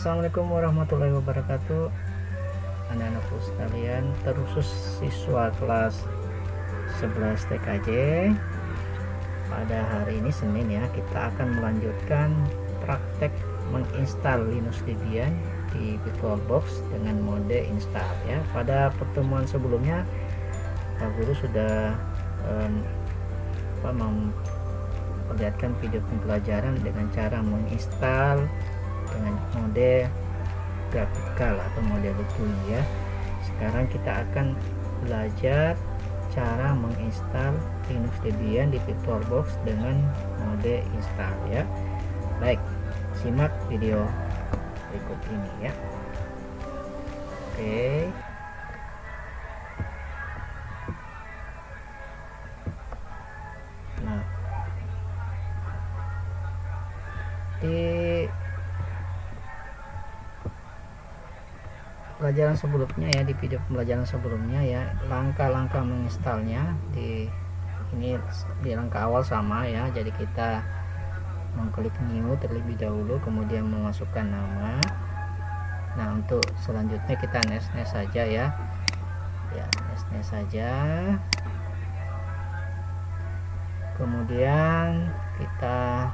Assalamualaikum warahmatullahi wabarakatuh, anak-anakku sekalian, terkhusus siswa kelas 11 TKJ. Pada hari ini Senin ya, kita akan melanjutkan praktek menginstal Linux Debian di VirtualBox dengan mode install ya. Pada pertemuan sebelumnya Pak Guru sudah memperlihatkan video pembelajaran dengan cara menginstal dengan mode grafikal atau mode lutung ya. Sekarang kita akan belajar cara menginstal Linux Debian di VirtualBox dengan mode install ya. Baik, simak video berikut ini ya. Oke. Nah, di pelajaran sebelumnya ya, di video pembelajaran sebelumnya ya, langkah-langkah menginstalnya di langkah awal sama ya. Jadi kita mengklik new terlebih dahulu, kemudian memasukkan nama. Nah, untuk selanjutnya kita nes-nes saja ya, nes-nes saja. Kemudian kita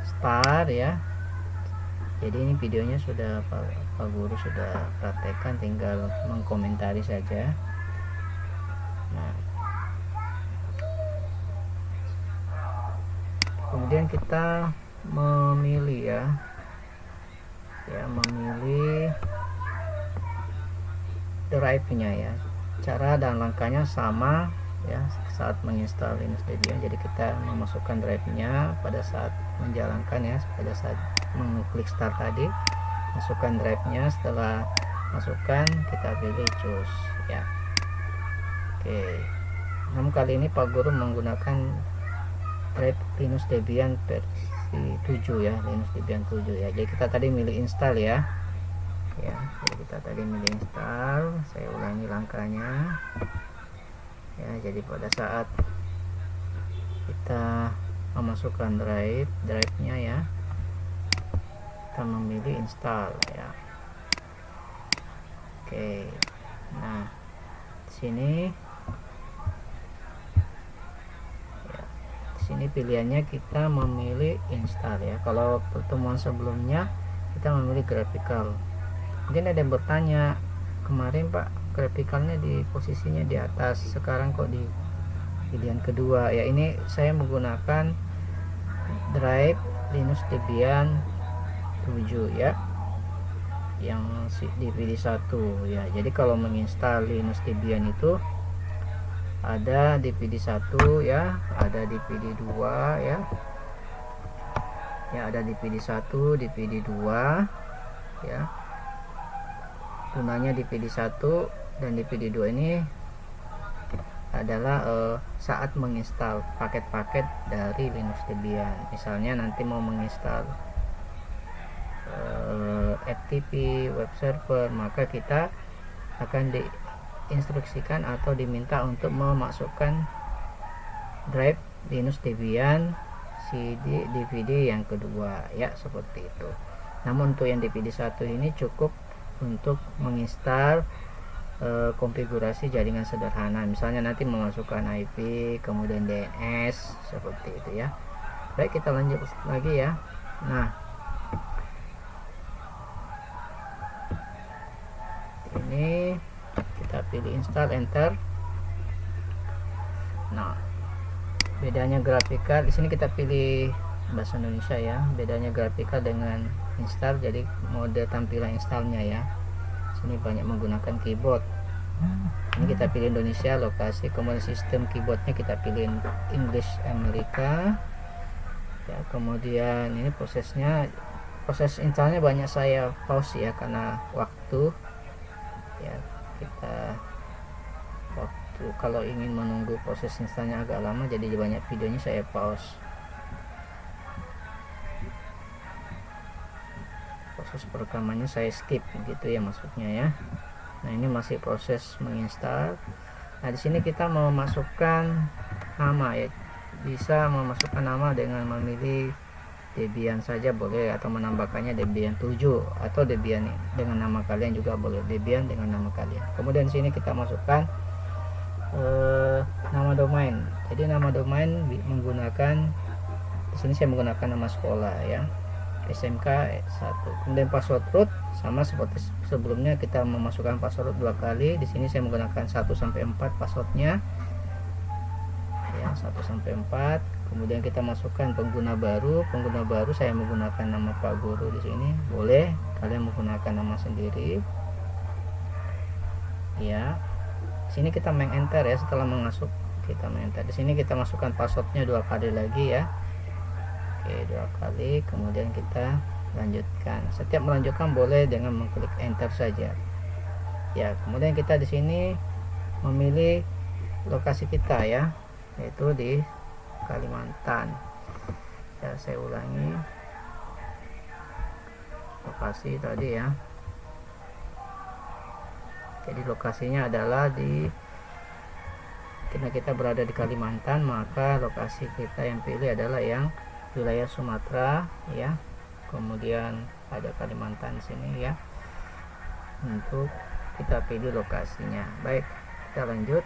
start ya. Jadi ini videonya sudah Pak Guru sudah praktekkan, tinggal mengkomentari saja. Nah, kemudian kita memilih memilih drive-nya ya. Cara dan langkahnya sama ya saat menginstal Linux Debian. Jadi kita memasukkan drive-nya pada saat menjalankan ya, pada saat mengklik start tadi, masukkan drive-nya. Setelah masukkan, kita pilih choose ya. Oke. Namun kali ini Pak Guru menggunakan drive Linux Debian versi 7 ya, Linux Debian 7 ya. Jadi kita tadi milih install ya. Ya, jadi kita tadi milih install. Saya ulangi langkahnya. Ya, jadi pada saat kita memasukkan drive-nya ya, kita memilih install ya. Oke. Nah, di sini pilihannya kita memilih install ya. Kalau pertemuan sebelumnya kita memilih graphical. Mungkin ada yang bertanya, kemarin Pak grafikalnya di posisinya di atas, sekarang kok di pilihan kedua ya. Ini saya menggunakan drive Linux Debian 7 ya, yang DVD 1 ya. Jadi kalau menginstal Linux Debian itu ada DVD 1 ya, ada DVD 2 ya. Ya, ada DVD 1, DVD 2 ya. Gunanya DVD 1 dan DVD 2 ini adalah saat menginstal paket-paket dari Linux Debian. Misalnya nanti mau menginstal FTP web server, maka kita akan diinstruksikan atau diminta untuk memasukkan drive Linux Debian CD DVD yang kedua ya, seperti itu. Namun untuk yang DVD 1 ini cukup untuk menginstal konfigurasi jaringan sederhana, misalnya nanti memasukkan IP kemudian DNS seperti itu ya. Baik, kita lanjut lagi ya. Nah, ini kita pilih install, enter. Nah, bedanya grafikal di sini kita pilih bahasa Indonesia ya. Bedanya grafikal dengan install, jadi mode tampilan installnya ya. Sini banyak menggunakan keyboard. Ini kita pilih Indonesia, lokasi, kemudian sistem keyboardnya kita pilih English Amerika ya. Kemudian ini proses installnya banyak saya pause ya karena waktu ya. Kita waktu kalau ingin menunggu proses installnya agak lama, jadi banyak videonya saya pause. Proses perekamannya saya skip gitu ya, maksudnya ya. Nah, ini masih proses menginstal. Nah, di sini kita mau memasukkan nama ya. Bisa memasukkan nama dengan memilih Debian saja boleh, atau menambahkannya Debian 7 atau Debian dengan nama kalian juga boleh, Debian dengan nama kalian. Kemudian sini kita masukkan nama domain. Jadi nama domain menggunakan, di sini saya menggunakan nama sekolah ya, SMK 1. Kemudian password root sama seperti sebelumnya, kita memasukkan password 2 kali. Di sini saya menggunakan 1 sampai 4 passwordnya ya, 1 sampai 4. Kemudian kita masukkan pengguna baru. Pengguna baru saya menggunakan nama Pak Guru di sini. Boleh kalian menggunakan nama sendiri. Ya. Di sini kita meng-enter ya, setelah mengasuk kita meng-enter. Di sini kita masukkan passwordnya 2 kali lagi ya. Oke, 2 kali. Kemudian kita lanjutkan. Setiap melanjutkan boleh dengan mengklik enter saja. Ya, kemudian kita di sini memilih lokasi kita ya, yaitu di Kalimantan ya. Saya ulangi lokasi tadi ya, jadi lokasinya adalah karena kita berada di Kalimantan, maka lokasi kita yang pilih adalah yang wilayah Sumatera ya. Kemudian ada Kalimantan sini ya, untuk kita pilih lokasinya. Baik, kita lanjut.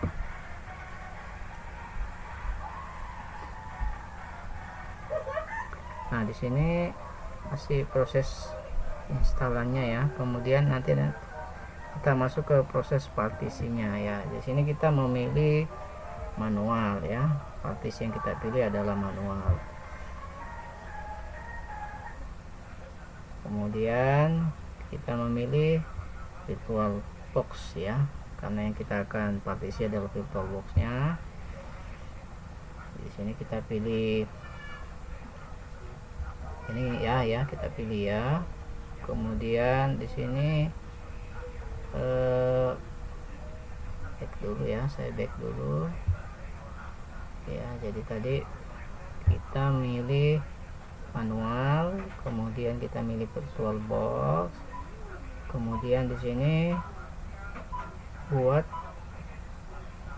Nah, di sini masih proses instalannya ya. Kemudian nanti kita masuk ke proses partisinya ya. Di sini kita memilih manual ya. Partisi yang kita pilih adalah manual. Kemudian kita memilih virtual box ya, karena yang kita akan partisi adalah virtual boxnya. Di sini kita pilih ini ya, kita pilih ya. Kemudian di sini back dulu ya, saya back dulu ya. Jadi tadi kita milih manual, kemudian kita milih virtual box, kemudian di sini buat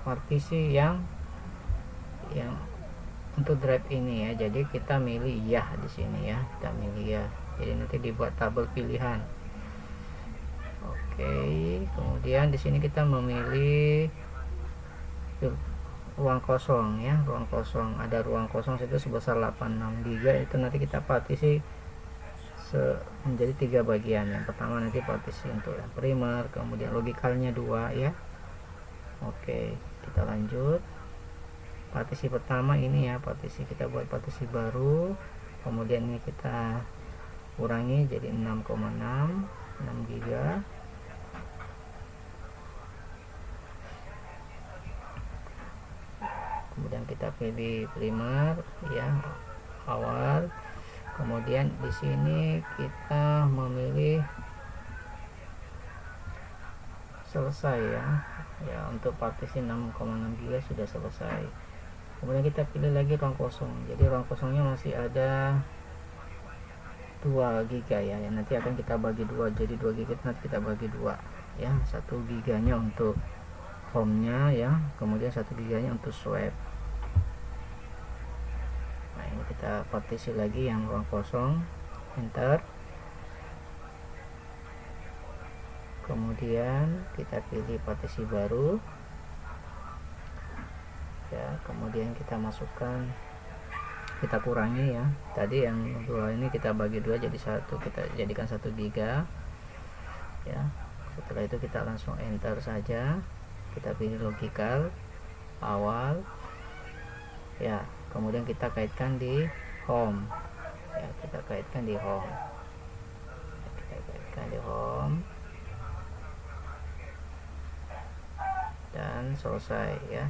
partisi yang untuk drive ini ya. Jadi kita milih ya di sini ya, kita milih ya. Jadi nanti dibuat tabel pilihan. Oke, kemudian di sini kita memilih ruang kosong ya, ruang kosong. Ada ruang kosong situ sebesar 86 GB. Itu nanti kita partisi menjadi 3 bagian. Yang pertama nanti partisi untuk yang primer, kemudian logikalnya 2 ya. Oke, kita lanjut. Partisi pertama ini ya, partisi kita buat partisi baru. Kemudian ini kita kurangi jadi 6,6 GB. Kemudian kita pilih primer ya, awal. Kemudian di sini kita memilih selesai ya, untuk partisi 6,6 GB sudah selesai. Kemudian kita pilih lagi ruang kosong. Jadi ruang kosongnya masih ada 2 GB ya, yang nanti akan kita bagi 2, jadi 2 GB nanti kita bagi 2 ya. 1 GB nya untuk home nya ya, kemudian 1 GB nya untuk swap. Nah, ini kita partisi lagi yang ruang kosong, enter. Kemudian kita pilih partisi baru ya, kemudian kita masukkan, kita kurangi ya, tadi yang 2 ini kita bagi 2 jadi 1, kita jadikan 1 GB ya. Setelah itu kita langsung enter saja, kita pilih logical awal ya, kemudian kita kaitkan di home ya, kita kaitkan di home, dan selesai ya.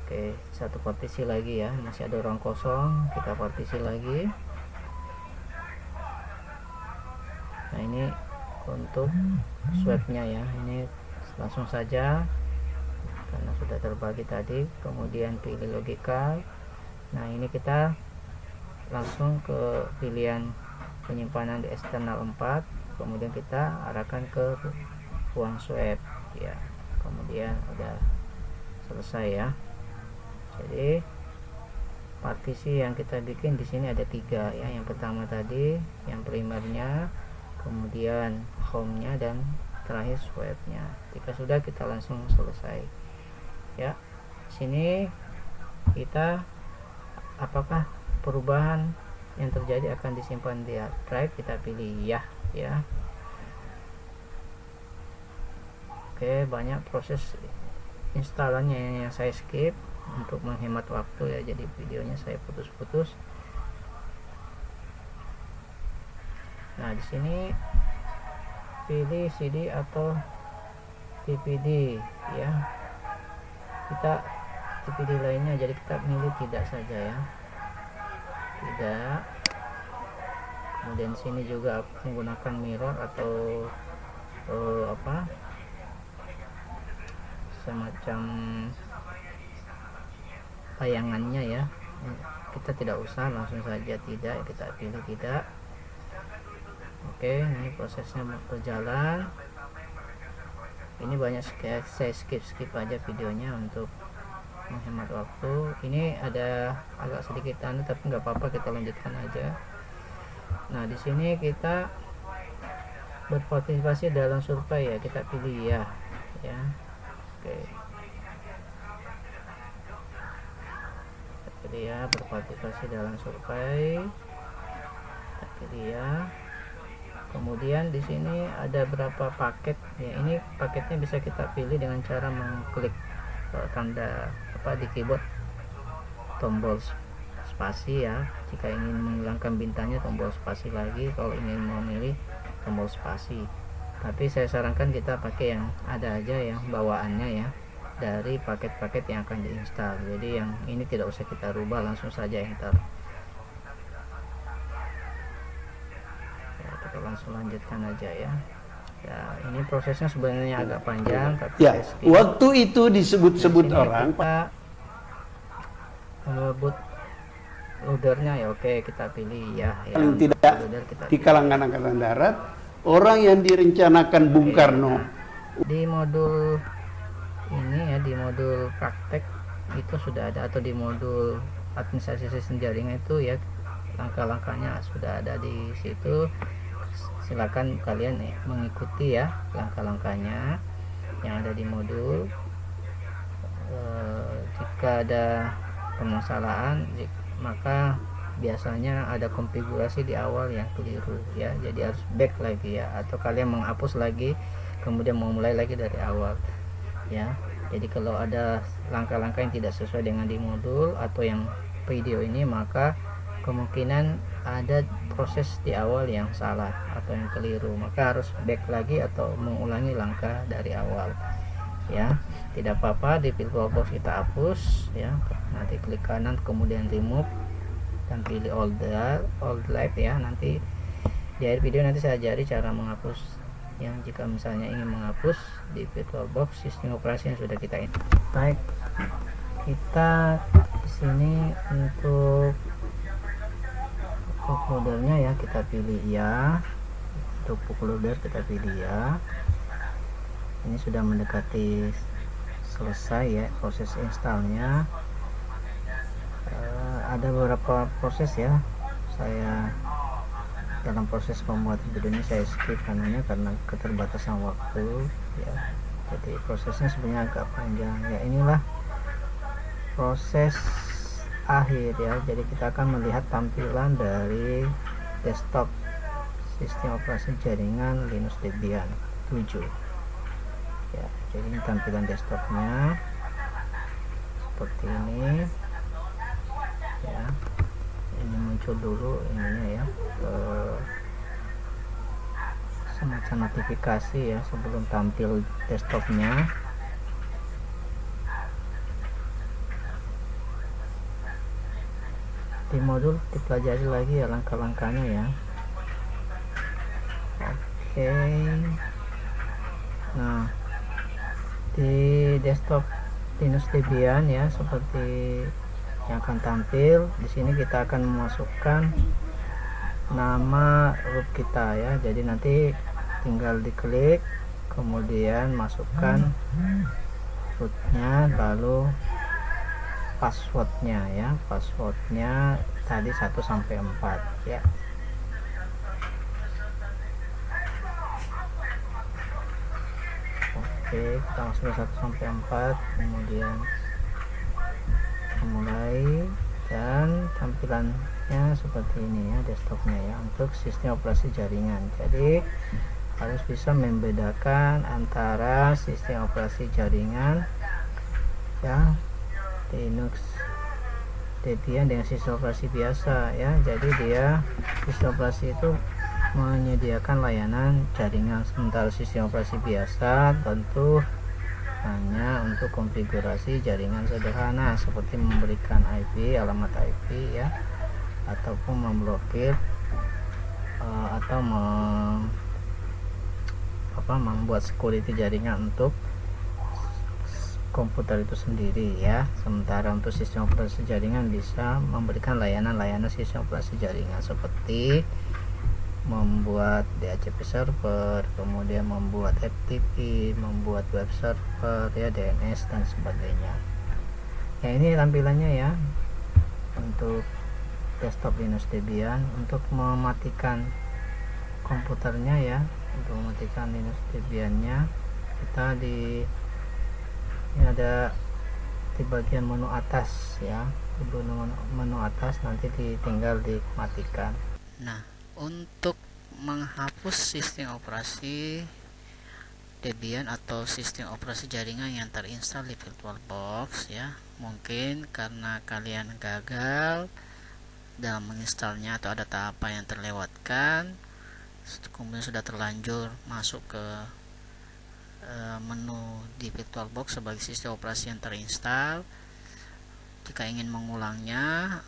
Oke, satu partisi lagi ya, masih ada ruang kosong, kita partisi lagi. Nah, ini untuk swapnya ya, ini langsung saja karena sudah terbagi tadi. Kemudian pilih logical. Nah, ini kita langsung ke pilihan penyimpanan di eksternal 4, kemudian kita arahkan ke ruang swap ya. Kemudian udah selesai ya. Jadi partisi yang kita bikin di sini ada 3 ya. Yang pertama tadi yang primernya, kemudian home-nya, dan terakhir swipe-nya. Jika sudah, kita langsung selesai ya. Sini kita apakah perubahan yang terjadi akan disimpan di hard drive, kita pilih ya. Oke, banyak proses instalannya yang saya skip untuk menghemat waktu ya, jadi videonya saya putus-putus. Nah, di sini pilih CD atau DVD ya. Kita DVD lainnya, jadi kita pilih tidak saja ya, tidak. Kemudian sini juga menggunakan mirror atau semacam tayangannya ya. Kita tidak usah, langsung saja tidak, kita pilih tidak. Oke, ini prosesnya berjalan. Ini banyak saya skip aja videonya untuk menghemat waktu. Ini ada agak sedikit tapi nggak apa-apa, kita lanjutkan aja. Nah, di sini kita berpartisipasi dalam survei ya, kita pilih ya. Oke, kita pilih ya, berpartisipasi dalam survei, kita pilih ya. Kemudian di sini ada berapa paket ya, ini paketnya bisa kita pilih dengan cara mengklik tanda di keyboard, tombol spasi ya. Jika ingin menghilangkan bintangnya, tombol spasi lagi. Kalau ingin memilih, tombol spasi. Tapi saya sarankan kita pakai yang ada aja, yang bawaannya ya, dari paket-paket yang akan diinstal. Jadi yang ini tidak usah kita rubah, langsung saja enter ya, kita langsung lanjutkan aja ya. Ya, ini prosesnya sebenarnya agak panjang, tapi ya, waktu itu disebut-sebut orang kita boot loadernya ya. Oke, kita pilih ya, paling tidak di kalangan angkatan darat, orang yang direncanakan Bung Karno. Di modul ini ya, di modul praktek itu sudah ada, atau di modul administrasi sistem jaringan itu ya, langkah-langkahnya sudah ada di situ. Silakan kalian mengikuti ya langkah-langkahnya yang ada di modul. Jika ada permasalahan, maka biasanya ada konfigurasi di awal yang keliru ya, jadi harus back lagi ya, atau kalian menghapus lagi kemudian memulai lagi dari awal ya. Jadi kalau ada langkah-langkah yang tidak sesuai dengan di modul atau yang video ini, maka kemungkinan ada proses di awal yang salah atau yang keliru, maka harus back lagi atau mengulangi langkah dari awal ya. Tidak apa-apa, di filter box kita hapus ya, nanti klik kanan kemudian remove dan pilih all delete ya. Nanti di akhir video nanti saya ajari cara menghapus yang jika misalnya ingin menghapus di virtual box sistem operasi yang sudah kita ini. Baik, kita di sini untuk bootloadernya ya, kita pilih ya. Untuk bootloader kita pilih ya. Ini sudah mendekati selesai ya proses installnya. Ada beberapa proses ya, saya dalam proses pembuatan video ini saya skip karena keterbatasan waktu ya. Jadi prosesnya sebenarnya agak panjang ya. Inilah proses akhir ya. Jadi kita akan melihat tampilan dari desktop sistem operasi jaringan Linux Debian 7 ya. Jadi ini tampilan desktopnya seperti ini ya. Ini muncul dulu ininya ya, semacam notifikasi ya sebelum tampil desktopnya. Di modul dipelajari lagi ya langkah-langkahnya ya. Oke. Nah, di desktop Linux Debian ya, seperti yang akan tampil di sini, kita akan memasukkan nama root kita ya. Jadi nanti tinggal diklik kemudian masukkan rootnya, lalu passwordnya ya, passwordnya tadi 1 sampai 4 ya. Oke, kita masuk 1 sampai 4, kemudian mulai, dan tampilannya seperti ini ya, desktopnya ya, untuk sistem operasi jaringan. Jadi harus bisa membedakan antara sistem operasi jaringan ya Linux Debian dengan sistem operasi biasa ya. Jadi dia sistem operasi itu menyediakan layanan jaringan, sementara sistem operasi biasa tentu hanya untuk konfigurasi jaringan sederhana seperti memberikan IP, alamat IP ya, ataupun memblokir atau membuat security jaringan untuk komputer itu sendiri ya. Sementara untuk sistem operasi jaringan bisa memberikan layanan-layanan sistem operasi jaringan seperti membuat DHCP server, kemudian membuat FTP, membuat web server ya, DNS dan sebagainya. Ya, ini tampilannya ya untuk desktop Linux Debian. Untuk mematikan komputernya ya, untuk mematikan Linux Debiannya, kita ini ada di bagian menu atas ya, di menu atas nanti tinggal dimatikan. Nah, untuk menghapus sistem operasi Debian atau sistem operasi jaringan yang terinstal di VirtualBox ya, mungkin karena kalian gagal dalam menginstalnya atau ada tahapan yang terlewatkan, kemudian sudah terlanjur masuk ke menu di VirtualBox sebagai sistem operasi yang terinstal. Jika ingin mengulangnya,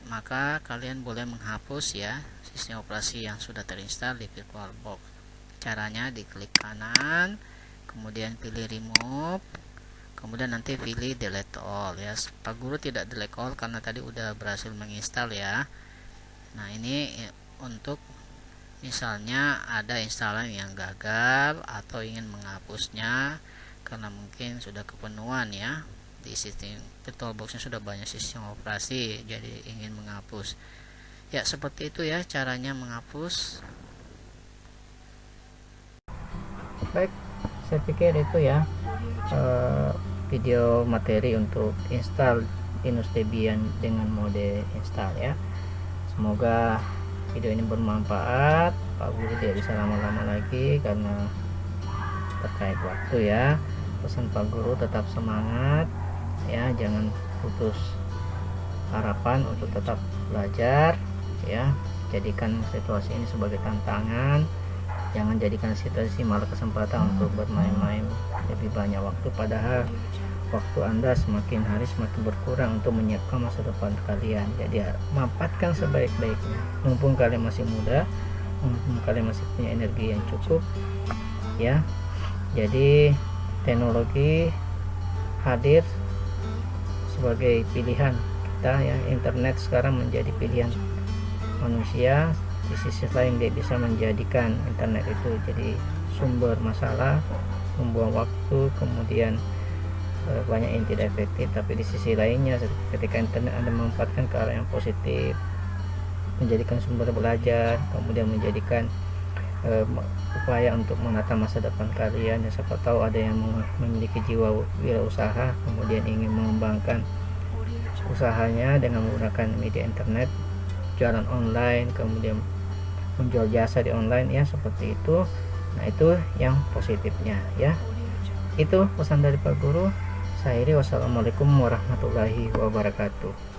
maka kalian boleh menghapus ya sistem operasi yang sudah terinstal di VirtualBox. Caranya diklik kanan, kemudian pilih remove, kemudian nanti pilih delete all ya. Pak Guru tidak delete all karena tadi udah berhasil menginstal ya. Nah, ini untuk misalnya ada instalan yang gagal atau ingin menghapusnya karena mungkin sudah kepenuhan ya, di sistem VirtualBox-nya sudah banyak sistem operasi, jadi ingin menghapus ya. Seperti itu ya caranya menghapus. Baik, saya pikir itu ya video materi untuk install Linux Debian dengan mode install ya. Semoga video ini bermanfaat. Pak Guru tidak bisa lama-lama lagi karena terkait waktu ya. Pesan Pak Guru, tetap semangat ya, jangan putus harapan untuk tetap belajar ya. Jadikan situasi ini sebagai tantangan, jangan jadikan situasi malah kesempatan untuk bermain-main lebih banyak waktu, padahal waktu Anda semakin hari semakin berkurang untuk menyiapkan masa depan kalian. Jadi manfaatkan sebaik-baiknya, mumpung kalian masih muda, mumpung kalian masih punya energi yang cukup ya. Jadi teknologi hadir sebagai pilihan kita ya. Internet sekarang menjadi pilihan manusia. Di sisi lain dia bisa menjadikan internet itu jadi sumber masalah, membuang waktu, kemudian banyak yang tidak efektif. Tapi di sisi lainnya, ketika internet Anda memanfaatkan ke arah yang positif, menjadikan sumber belajar, kemudian menjadikan upaya untuk menata masa depan kalian ya. Siapa tahu ada yang memiliki jiwa wirausaha, kemudian ingin mengembangkan usahanya dengan menggunakan media internet, jualan online, kemudian menjual jasa di online ya, seperti itu. Nah, itu yang positifnya ya. Itu pesan dari Pak Guru. Saya Wassalamualaikum warahmatullahi wabarakatuh.